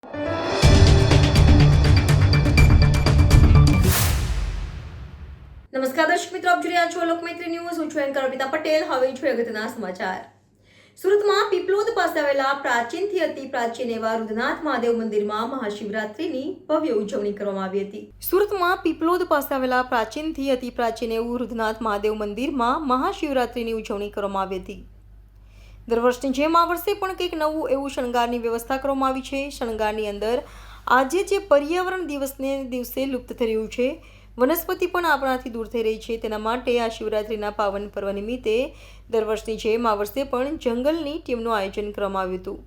નમસ્કાર દર્શક મિત્રો, આપ જોઈ રહ્યા છો લોકમૈત્રી ન્યૂઝ. હું છું એન્કર અર્પિતા પટેલ. હવે જોઈએ અગત્યના સમાચાર. સુરતમાં પીપલોદ પાસે આવેલા પ્રાચીનથી અતિ પ્રાચીન એવા રુદ્રનાથ મહાદેવ મંદિરમાં મહાશિવરાત્રીની ભવ્ય ઉજવણી કરવામાં આવી હતી. સુરતમાં પીપલોદ પાસે આવેલા પ્રાચીનથી અતિ પ્રાચીન એવું રુદ્રનાથ મહાદેવ મંદિરમાં મહાશિવરાત્રીની ઉજવણી કરવામાં આવી હતી. દર વર્ષની જેમ આ વર્ષે પણ કંઈક નવું એવું શણગારની વ્યવસ્થા કરવામાં આવી છે. શણગારની અંદર આજે જે પર્યાવરણ દિવસને દિવસે લુપ્ત થઈ રહ્યું છે, વનસ્પતિ પણ આપણાથી દૂર થઈ રહી છે, તેના માટે આ શિવરાત્રિના પાવન પર્વ નિમિત્તે દર વર્ષની જેમ આ વર્ષે પણ જંગલની થીમનું આયોજન કરવામાં આવ્યું હતું.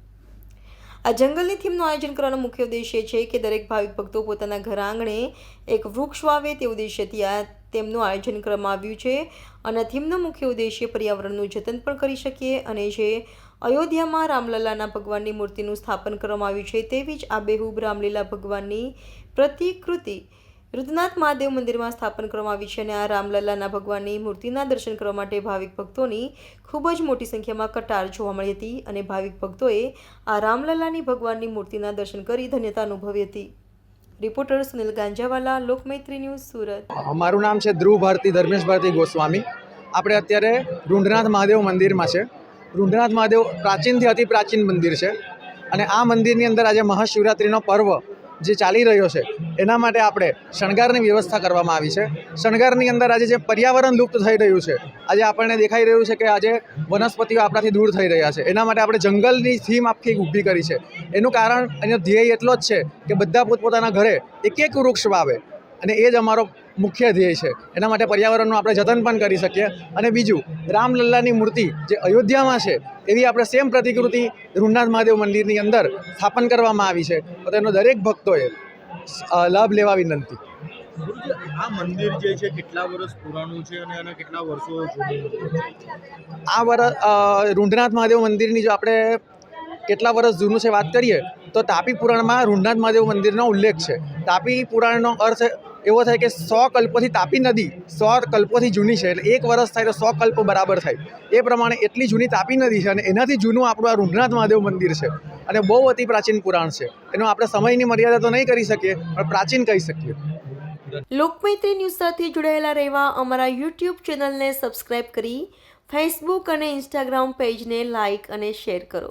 આ જંગલની થીમનું આયોજન કરવાનો મુખ્ય ઉદ્દેશ્ય છે કે દરેક ભાવિક ભક્તો પોતાના ઘર આંગણે એક વૃક્ષ વાવે તે ઉદ્દેશ્યથી આ તેમનું આયોજન કરવામાં આવ્યું છે. અને આ થીમનો મુખ્ય ઉદ્દેશ્ય પર્યાવરણનું જતન પણ કરી શકીએ અને જે અયોધ્યામાં રામલલ્લાના ભગવાનની મૂર્તિનું સ્થાપન કરવામાં આવ્યું છે તેવી જ આબેહૂબ રામલીલા ભગવાનની પ્રતિકૃતિ રુદ્રનાથ મહાદેવ મંદિરમાં સ્થાપન કરવામાં આવી છે. અને આ રામલલ્લાના ભગવાનની મૂર્તિના દર્શન કરવા માટે ભાવિક ભક્તોની ખૂબ જ મોટી સંખ્યામાં કતાર જોવા મળી હતી અને ભાવિક ભક્તોએ આ રામલલ્લાની ભગવાનની મૂર્તિના દર્શન કરી ધન્યતા અનુભવી હતી. Reporter Sunil Ganjawala, Lokmaitri news, Surat. મારું નામ છે ધ્રુવ ભારતી ધર્મેશ ભારતી ગોસ્વામી. આપણે અત્યારે રુદ્રનાથ મહાદેવ મંદિરમાં છે. રુદ્રનાથ મહાદેવ પ્રાચીનથી અતિ પ્રાચીન મંદિર છે અને આ મંદિરની અંદર આજે મહાશિવરાત્રિનો પર્વ જે ચાલી રહ્યો છે એના માટે આપણે શણગારની વ્યવસ્થા કરવામાં આવી છે. શણગારની અંદર આજે જે પર્યાવરણ લુપ્ત થઈ રહ્યું છે, આજે આપણને દેખાઈ રહ્યું છે કે આજે વનસ્પતિઓ આપણાથી દૂર થઈ રહ્યા છે, એના માટે આપણે જંગલની થીમ આખી ઊભી કરી છે. એનું કારણ એનો ધ્યેય એટલો જ છે કે બધા પોતપોતાના ઘરે એક એક વૃક્ષ વાવે અને એ જ અમારો મુખ્ય ધ્યેય છે. એના માટે પર્યાવરણનું આપણે જતન પણ કરી શકીએ. અને બીજું, રામલલ્લાની મૂર્તિ જે અયોધ્યામાં છે એવી આપણે સેમ પ્રતિકૃતિ રુદ્રનાથ મહાદેવ મંદિરની અંદર સ્થાપન કરવામાં આવી છે. તો તેનો દરેક ભક્તોએ લાભ લેવા વિનંતી. આ મંદિર જે છે કેટલા વર્ષ પુરાણું છે અને એના કેટલા વર્ષો જૂનું? આ રુદ્રનાથ મહાદેવ મંદિરની જો આપણે કેટલા વર્ષ જૂનું છે વાત કરીએ તો તાપી પુરાણમાં રુદ્રનાથ મહાદેવ મંદિરનો ઉલ્લેખ છે. તાપી પુરાણનો અર્થ એવો થાય કે 100 કલ્પોથી તાપી નદી 100 કલ્પોથી જૂની છે, એટલે એક વર્ષ થાય તો 100 કલ્પ બરાબર થાય. એ પ્રમાણે એટલી જૂની તાપી નદી છે અને એનાથી જૂનું આપણું આ રુદ્રનાથ મહાદેવ મંદિર છે અને બહુ અતિ પ્રાચીન પુરાણ છે. એનો આપણે સમયની મર્યાદા તો નહીં કરી શકીએ પણ પ્રાચીન કહી શકીએ. લોકમૈત્રી ન્યૂઝ સાથે જોડાયેલા રહેવા અમારા યુટ્યુબ ચેનલને સબસ્ક્રાઇબ કરી ફેસબુક અને ઇન્સ્ટાગ્રામ પેજને લાઇક અને શેર કરો.